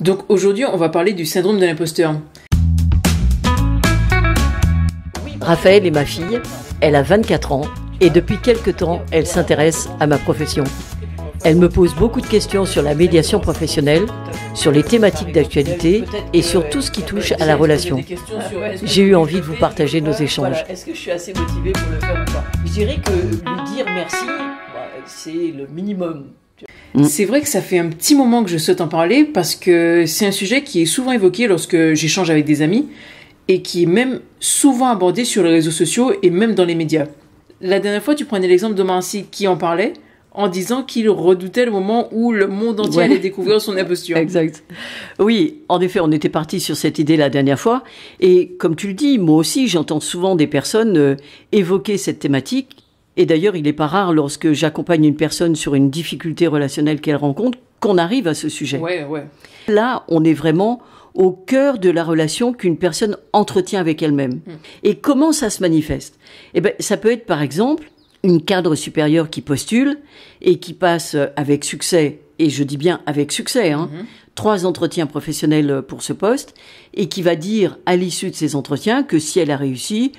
Donc aujourd'hui, on va parler du syndrome de l'imposteur. Raphaël est ma fille, elle a 24 ans et depuis quelque temps, elle s'intéresse à ma profession. Elle me pose beaucoup de questions sur la médiation professionnelle, sur les thématiques d'actualité et sur tout ce qui touche à la relation. J'ai eu envie de vous partager nos échanges. Voilà. Est-ce que je suis assez motivée pour le faire ou pas? Je dirais que lui dire merci, c'est le minimum. C'est vrai que ça fait un petit moment que je souhaite en parler parce que c'est un sujet qui est souvent évoqué lorsque j'échange avec des amis et qui est même souvent abordé sur les réseaux sociaux et même dans les médias. La dernière fois, tu prenais l'exemple d'Omar Sy qui en parlait en disant qu'il redoutait le moment où le monde entier allait découvrir son imposture. Exact. Oui, en effet, on était parti sur cette idée la dernière fois. Et comme tu le dis, moi aussi, j'entends souvent des personnes évoquer cette thématique. Et d'ailleurs, il n'est pas rare, lorsque j'accompagne une personne sur une difficulté relationnelle qu'elle rencontre, qu'on arrive à ce sujet. Ouais. Là, on est vraiment au cœur de la relation qu'une personne entretient avec elle-même. Et comment ça se manifeste? Eh ben, ça peut être, par exemple, une cadre supérieure qui postule et qui passe avec succès, et je dis bien avec succès, 3 entretiens professionnels pour ce poste, et qui va dire à l'issue de ces entretiens que si elle a réussi,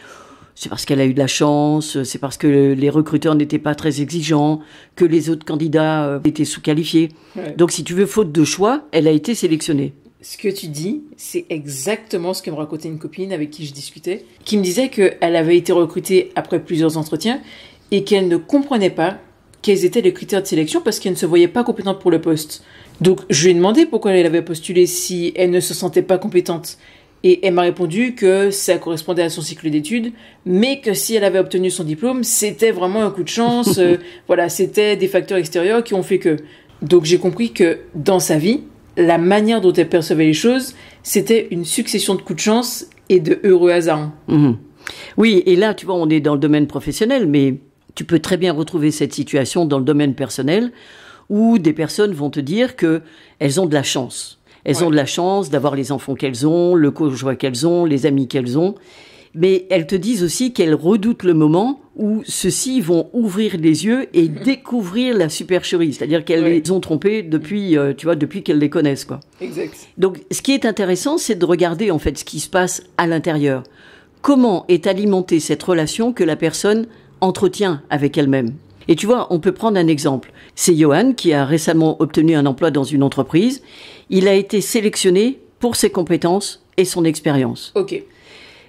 c'est parce qu'elle a eu de la chance, c'est parce que les recruteurs n'étaient pas très exigeants, que les autres candidats étaient sous-qualifiés. Ouais. Donc si tu veux, faute de choix, elle a été sélectionnée. Ce que tu dis, c'est exactement ce que me racontait une copine avec qui je discutais, qui me disait qu'elle avait été recrutée après plusieurs entretiens et qu'elle ne comprenait pas quels étaient les critères de sélection parce qu'elle ne se voyait pas compétente pour le poste. Donc je lui ai demandé pourquoi elle avait postulé si elle ne se sentait pas compétente. Et elle m'a répondu que ça correspondait à son cycle d'études, mais que si elle avait obtenu son diplôme, c'était vraiment un coup de chance. Voilà, c'était des facteurs extérieurs qui ont fait que. Donc j'ai compris que dans sa vie, la manière dont elle percevait les choses, c'était une succession de coups de chance et de heureux hasards. Oui, et là, tu vois, on est dans le domaine professionnel, mais tu peux très bien retrouver cette situation dans le domaine personnel où des personnes vont te dire qu'elles ont de la chance. Elles ont de la chance d'avoir les enfants qu'elles ont, le conjoint qu'elles ont, les amis qu'elles ont. Mais elles te disent aussi qu'elles redoutent le moment où ceux-ci vont ouvrir les yeux et découvrir la supercherie. C'est-à-dire qu'elles les ont trompés depuis, depuis qu'elles les connaissent, quoi. Exact. Donc, ce qui est intéressant, c'est de regarder, en fait, ce qui se passe à l'intérieur. Comment est alimentée cette relation que la personne entretient avec elle-même? Et tu vois, on peut prendre un exemple. C'est Johan qui a récemment obtenu un emploi dans une entreprise. Il a été sélectionné pour ses compétences et son expérience. Ok.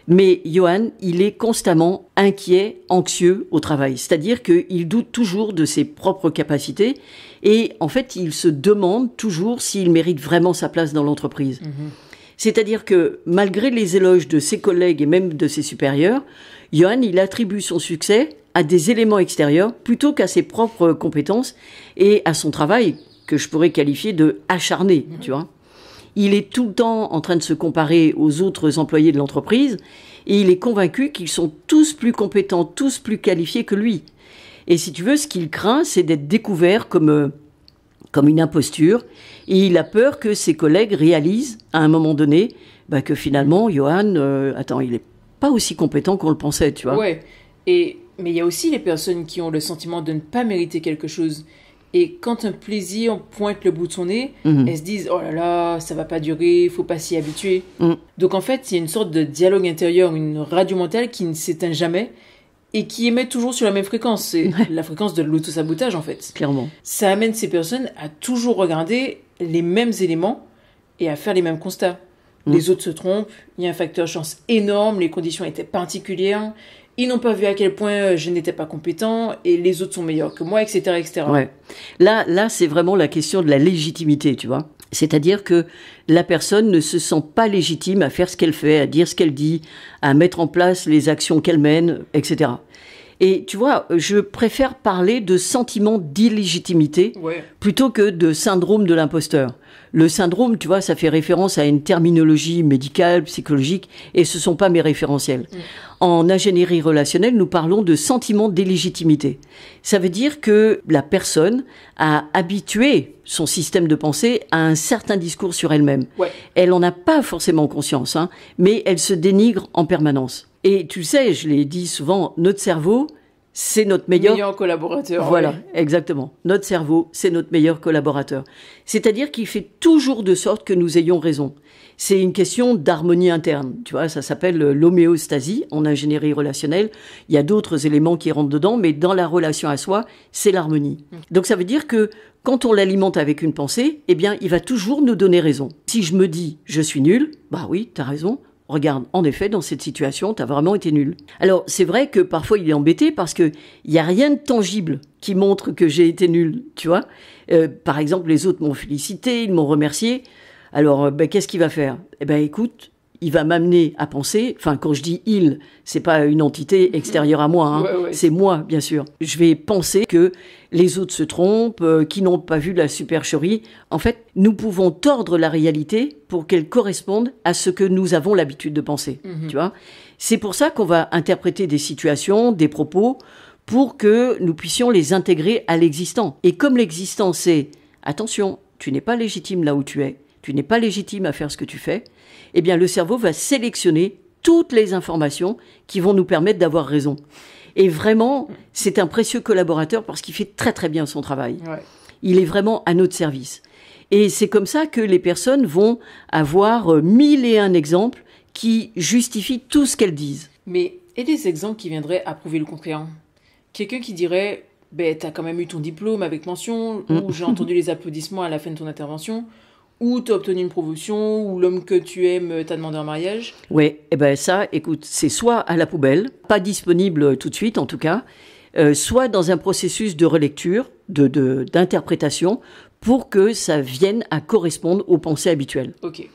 Mais Johan, il est constamment inquiet, anxieux au travail. C'est-à-dire qu'il doute toujours de ses propres capacités et en fait, il se demande toujours s'il mérite vraiment sa place dans l'entreprise. C'est-à-dire que malgré les éloges de ses collègues et même de ses supérieurs, Johan, il attribue son succès à des éléments extérieurs plutôt qu'à ses propres compétences et à son travail que je pourrais qualifier de acharné, tu vois. Il est tout le temps en train de se comparer aux autres employés de l'entreprise et il est convaincu qu'ils sont tous plus compétents, tous plus qualifiés que lui. Et si tu veux, ce qu'il craint, c'est d'être découvert comme une imposture et il a peur que ses collègues réalisent à un moment donné que finalement, Johan, il n'est pas aussi compétent qu'on le pensait, tu vois. Ouais, mais il y a aussi les personnes qui ont le sentiment de ne pas mériter quelque chose. Et quand un plaisir pointe le bout de son nez, elles se disent « Oh là là, ça va pas durer, il faut pas s'y habituer. » Donc en fait, il y a une sorte de dialogue intérieur, une radio mentale qui ne s'éteint jamais et qui émet toujours sur la même fréquence. C'est la fréquence de l'auto-sabotage en fait. Clairement. Ça amène ces personnes à toujours regarder les mêmes éléments et à faire les mêmes constats. Les autres se trompent, il y a un facteur chance énorme, les conditions étaient particulières, ils n'ont pas vu à quel point je n'étais pas compétent et les autres sont meilleurs que moi, etc. etc. Ouais. Là, c'est vraiment la question de la légitimité, tu vois. C'est-à-dire que la personne ne se sent pas légitime à faire ce qu'elle fait, à dire ce qu'elle dit, à mettre en place les actions qu'elle mène, etc. Et tu vois, je préfère parler de sentiment d'illégitimité plutôt que de syndrome de l'imposteur. Le syndrome, tu vois, ça fait référence à une terminologie médicale, psychologique, et ce ne sont pas mes référentiels. En ingénierie relationnelle, nous parlons de sentiment d'illégitimité. Ça veut dire que la personne a habitué son système de pensée à un certain discours sur elle-même. Elle n'en a pas forcément conscience, mais elle se dénigre en permanence. Et tu sais, je l'ai dit souvent, notre cerveau, c'est notre meilleur collaborateur. Voilà, ouais. exactement. Notre cerveau, c'est notre meilleur collaborateur. C'est-à-dire qu'il fait toujours de sorte que nous ayons raison. C'est une question d'harmonie interne. Tu vois, ça s'appelle l'homéostasie en ingénierie relationnelle. Il y a d'autres éléments qui rentrent dedans, mais dans la relation à soi, c'est l'harmonie. Donc ça veut dire que quand on l'alimente avec une pensée, eh bien, il va toujours nous donner raison. Si je me dis « je suis nul », bah oui, t'as raison. Regarde, en effet, dans cette situation, t'as vraiment été nul. Alors, c'est vrai que parfois, il est embêté parce que il y a rien de tangible qui montre que j'ai été nul, tu vois. Par exemple, les autres m'ont félicité, ils m'ont remercié. Alors, qu'est-ce qu'il va faire? Eh ben, écoute, il va m'amener à penser, enfin, quand je dis « il », c'est pas une entité extérieure à moi, hein, ouais. c'est moi, bien sûr. Je vais penser que les autres se trompent, qu'ils n'ont pas vu la supercherie. En fait, nous pouvons tordre la réalité pour qu'elle corresponde à ce que nous avons l'habitude de penser, tu vois. C'est pour ça qu'on va interpréter des situations, des propos, pour que nous puissions les intégrer à l'existant. Et comme l'existant, c'est « attention, tu n'es pas légitime là où tu es, tu n'es pas légitime à faire ce que tu fais », eh bien, le cerveau va sélectionner toutes les informations qui vont nous permettre d'avoir raison. Et vraiment, c'est un précieux collaborateur parce qu'il fait très très bien son travail. Ouais. Il est vraiment à notre service. Et c'est comme ça que les personnes vont avoir 1001 exemples qui justifient tout ce qu'elles disent. Mais et des exemples qui viendraient approuver le contraire? Quelqu'un qui dirait t'as quand même eu ton diplôme avec mention, ou j'ai entendu les applaudissements à la fin de ton intervention, ou t'as obtenu une promotion, ou l'homme que tu aimes t'a demandé en mariage. Oui, et ben ça, écoute, c'est soit à la poubelle, pas disponible tout de suite en tout cas, soit dans un processus de relecture, d'interprétation, pour que ça vienne à correspondre aux pensées habituelles. Ok.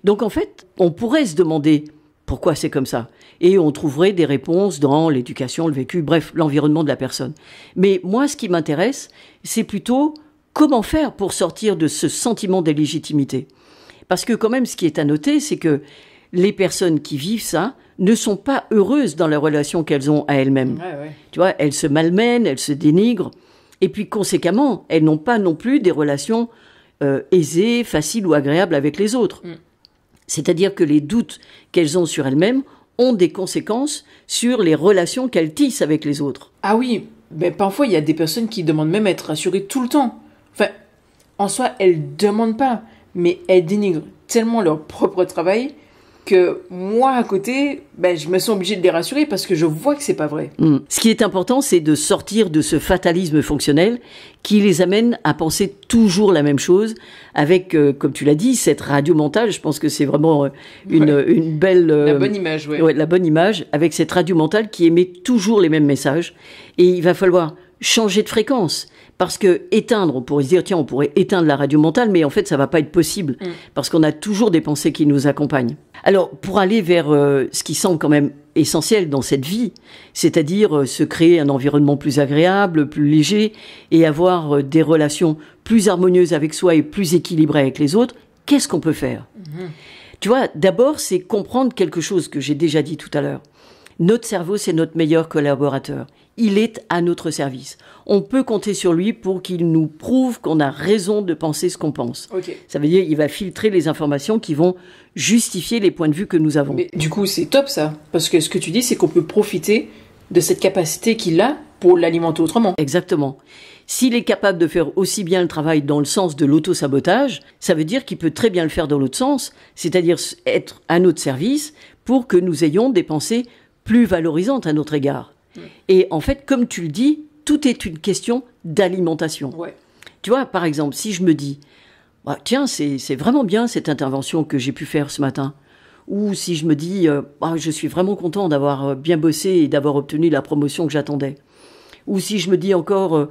Donc en fait, on pourrait se demander pourquoi c'est comme ça. Et on trouverait des réponses dans l'éducation, le vécu, bref, l'environnement de la personne. Mais moi, ce qui m'intéresse, c'est plutôt comment faire pour sortir de ce sentiment d'illégitimité. Parce que quand même, ce qui est à noter, c'est que les personnes qui vivent ça ne sont pas heureuses dans la relation qu'elles ont à elles-mêmes. Ouais. Tu vois, elles se malmènent, elles se dénigrent. Et puis, conséquemment, elles n'ont pas non plus des relations aisées, faciles ou agréables avec les autres. C'est-à-dire que les doutes qu'elles ont sur elles-mêmes ont des conséquences sur les relations qu'elles tissent avec les autres. Ah oui, parfois il y a des personnes qui demandent même à être rassurées tout le temps. Enfin, en soi, elles demandent pas, mais elles dénigrent tellement leur propre travail que moi, à côté, je me sens obligée de les rassurer parce que je vois que c'est pas vrai. Ce qui est important, c'est de sortir de ce fatalisme fonctionnel qui les amène à penser toujours la même chose avec, comme tu l'as dit, cette radio mentale. Je pense que c'est vraiment une belle... la bonne image, ouais, la bonne image, avec cette radio mentale qui émet toujours les mêmes messages. Et il va falloir changer de fréquence. Parce que éteindre, on pourrait se dire, tiens, on pourrait éteindre la radio mentale, mais en fait, ça va pas être possible. Parce qu'on a toujours des pensées qui nous accompagnent. Alors, pour aller vers ce qui semble quand même essentiel dans cette vie, c'est-à-dire se créer un environnement plus agréable, plus léger, et avoir des relations plus harmonieuses avec soi et plus équilibrées avec les autres, qu'est-ce qu'on peut faire? Tu vois, d'abord, c'est comprendre quelque chose que j'ai déjà dit tout à l'heure. Notre cerveau, c'est notre meilleur collaborateur. Il est à notre service. On peut compter sur lui pour qu'il nous prouve qu'on a raison de penser ce qu'on pense. Okay. Ça veut dire qu'il va filtrer les informations qui vont justifier les points de vue que nous avons. Mais du coup, c'est top ça. Parce que ce que tu dis, c'est qu'on peut profiter de cette capacité qu'il a pour l'alimenter autrement. Exactement. S'il est capable de faire aussi bien le travail dans le sens de l'auto-sabotage, ça veut dire qu'il peut très bien le faire dans l'autre sens, c'est-à-dire être à notre service pour que nous ayons des pensées plus valorisantes à notre égard. Et en fait, comme tu le dis, tout est une question d'alimentation. Ouais. Tu vois, par exemple, si je me dis, tiens, c'est vraiment bien cette intervention que j'ai pu faire ce matin, ou si je me dis, je suis vraiment content d'avoir bien bossé et d'avoir obtenu la promotion que j'attendais, ou si je me dis encore,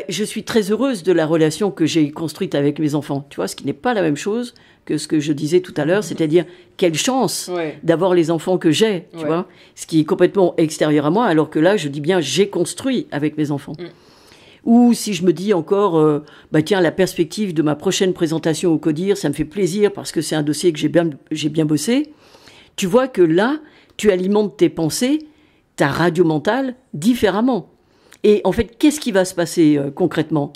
je suis très heureuse de la relation que j'ai construite avec mes enfants, tu vois, ce qui n'est pas la même chose que ce que je disais tout à l'heure, c'est-à-dire quelle chance d'avoir les enfants que j'ai, tu vois, ce qui est complètement extérieur à moi, alors que là, je dis bien, j'ai construit avec mes enfants. Ou si je me dis encore, tiens, la perspective de ma prochaine présentation au CODIR, ça me fait plaisir parce que c'est un dossier que j'ai bien bossé, tu vois que là, tu alimentes tes pensées, ta radio mentale, différemment. Et en fait, qu'est-ce qui va se passer concrètement ?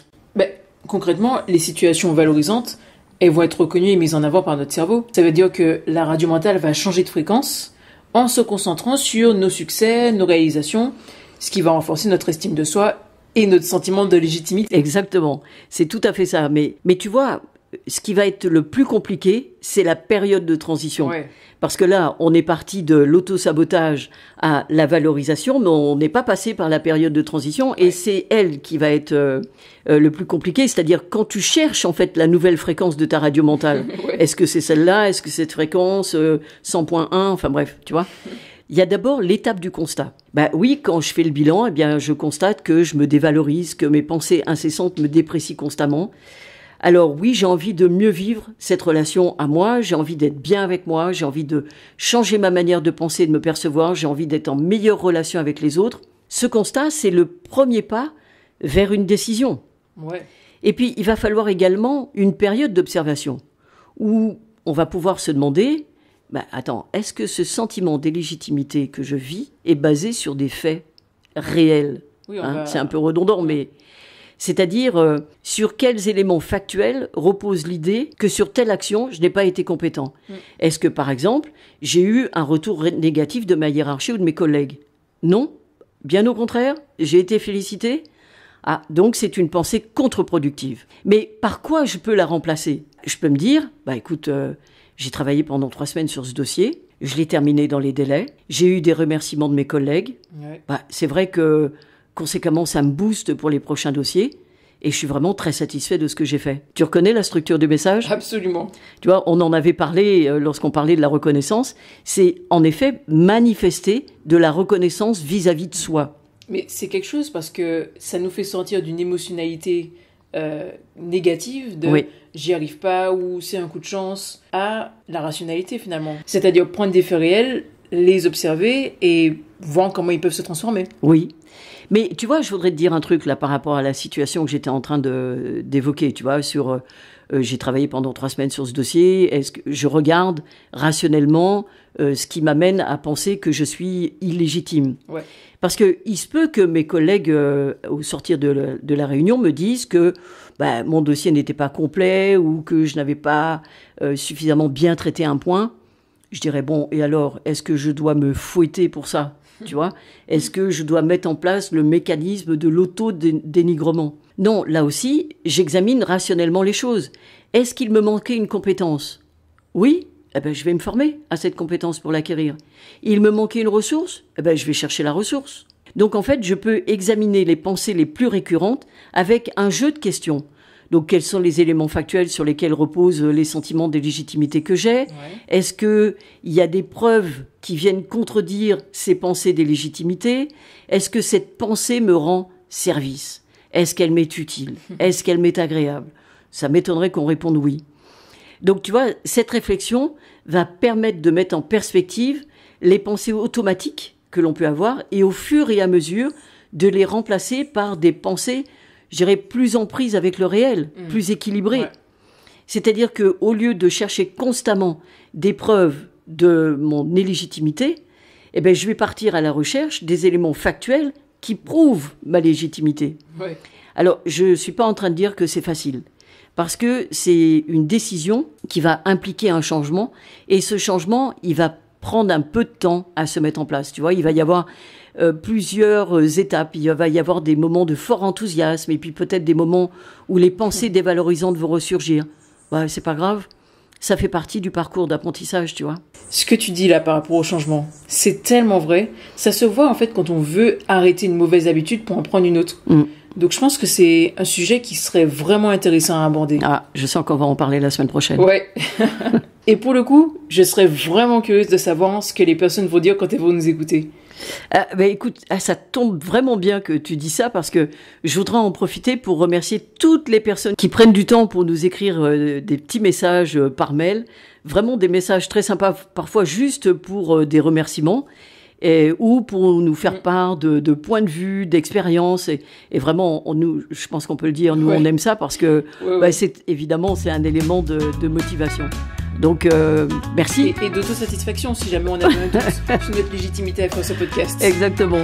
Concrètement, les situations valorisantes, elles vont être reconnues et mises en avant par notre cerveau. Ça veut dire que la radio mentale va changer de fréquence en se concentrant sur nos succès, nos réalisations, ce qui va renforcer notre estime de soi et notre sentiment de légitimité. Exactement, c'est tout à fait ça. Mais tu vois, ce qui va être le plus compliqué, c'est la période de transition. Ouais. Parce que là, on est parti de l'auto-sabotage à la valorisation, mais on n'est pas passé par la période de transition. Et c'est elle qui va être le plus compliqué. C'est-à-dire, quand tu cherches en fait la nouvelle fréquence de ta radio mentale, est-ce que c'est celle-là? Est-ce que c'est cette fréquence 100.1? Enfin bref, tu vois. Il y a d'abord l'étape du constat. Bah oui, quand je fais le bilan, eh bien, je constate que je me dévalorise, que mes pensées incessantes me déprécient constamment. Alors oui, j'ai envie de mieux vivre cette relation à moi, j'ai envie d'être bien avec moi, j'ai envie de changer ma manière de penser et de me percevoir, j'ai envie d'être en meilleure relation avec les autres. Ce constat, c'est le premier pas vers une décision. Ouais. Et puis, il va falloir également une période d'observation où on va pouvoir se demander, attends, est-ce que ce sentiment d'illégitimité que je vis est basé sur des faits réels? Oui, C'est un peu redondant, mais... C'est-à-dire, sur quels éléments factuels repose l'idée que sur telle action, je n'ai pas été compétent. Est-ce que, par exemple, j'ai eu un retour négatif de ma hiérarchie ou de mes collègues? Non. Bien au contraire, j'ai été félicité. Ah, donc c'est une pensée contre-productive. Mais par quoi je peux la remplacer? Je peux me dire, écoute, j'ai travaillé pendant 3 semaines sur ce dossier, je l'ai terminé dans les délais, j'ai eu des remerciements de mes collègues. Ouais. C'est vrai que... Conséquemment, ça me booste pour les prochains dossiers et je suis vraiment très satisfait de ce que j'ai fait. Tu reconnais la structure du message? Absolument. Tu vois, on en avait parlé lorsqu'on parlait de la reconnaissance. C'est en effet manifester de la reconnaissance vis-à-vis de soi. Mais c'est quelque chose parce que ça nous fait sortir d'une émotionnalité négative de j'y arrive pas ou c'est un coup de chance à la rationalité finalement. C'est-à-dire prendre des faits réels, les observer et voir comment ils peuvent se transformer. Oui. Mais tu vois, je voudrais te dire un truc là par rapport à la situation que j'étais en train d'évoquer. Tu vois, sur j'ai travaillé pendant 3 semaines sur ce dossier. Est-ce que je regarde rationnellement ce qui m'amène à penser que je suis illégitime? Ouais. Parce que il se peut que mes collègues au sortir de la réunion me disent que mon dossier n'était pas complet ou que je n'avais pas suffisamment bien traité un point. Je dirais bon, et alors, est-ce que je dois me fouetter pour ça? Tu vois, est-ce que je dois mettre en place le mécanisme de l'auto-dénigrement? Non, là aussi, j'examine rationnellement les choses. Est-ce qu'il me manquait une compétence? Oui, je vais me former à cette compétence pour l'acquérir. Il me manquait une ressource? Je vais chercher la ressource. Donc en fait, je peux examiner les pensées les plus récurrentes avec un jeu de questions. Donc, quels sont les éléments factuels sur lesquels reposent les sentiments d'illégitimité que j'ai? Ouais. Est-ce qu'il y a des preuves qui viennent contredire ces pensées d'illégitimité? Est-ce que cette pensée me rend service? Est-ce qu'elle m'est utile? Est-ce qu'elle m'est agréable? Ça m'étonnerait qu'on réponde oui. Donc, tu vois, cette réflexion va permettre de mettre en perspective les pensées automatiques que l'on peut avoir et au fur et à mesure de les remplacer par des pensées, je dirais, plus en prise avec le réel, plus équilibrées. Ouais. C'est-à-dire qu'au lieu de chercher constamment des preuves de mon illégitimité, je vais partir à la recherche des éléments factuels qui prouvent ma légitimité. Ouais. Alors, je ne suis pas en train de dire que c'est facile, parce que c'est une décision qui va impliquer un changement, et ce changement, il va prendre un peu de temps à se mettre en place. Tu vois, il va y avoir plusieurs étapes. Il va y avoir des moments de fort enthousiasme et puis peut-être des moments où les pensées dévalorisantes vont ressurgir. C'est pas grave. Ça fait partie du parcours d'apprentissage, tu vois. Ce que tu dis là par rapport au changement, c'est tellement vrai. Ça se voit en fait quand on veut arrêter une mauvaise habitude pour en prendre une autre. Donc je pense que c'est un sujet qui serait vraiment intéressant à aborder. Ah, je sens qu'on va en parler la semaine prochaine. Ouais. Et pour le coup, je serais vraiment curieuse de savoir ce que les personnes vont dire quand elles vont nous écouter. Écoute, ça tombe vraiment bien que tu dis ça parce que je voudrais en profiter pour remercier toutes les personnes qui prennent du temps pour nous écrire des petits messages par mail, vraiment des messages très sympas, parfois juste pour des remerciements ou pour nous faire part de points de vue, d'expériences et vraiment, nous, je pense qu'on peut le dire, nous on aime ça parce que c'est un élément de motivation. Donc, merci. Et d'autosatisfaction, si jamais on a un doute sur notre légitimité à faire ce podcast. Exactement.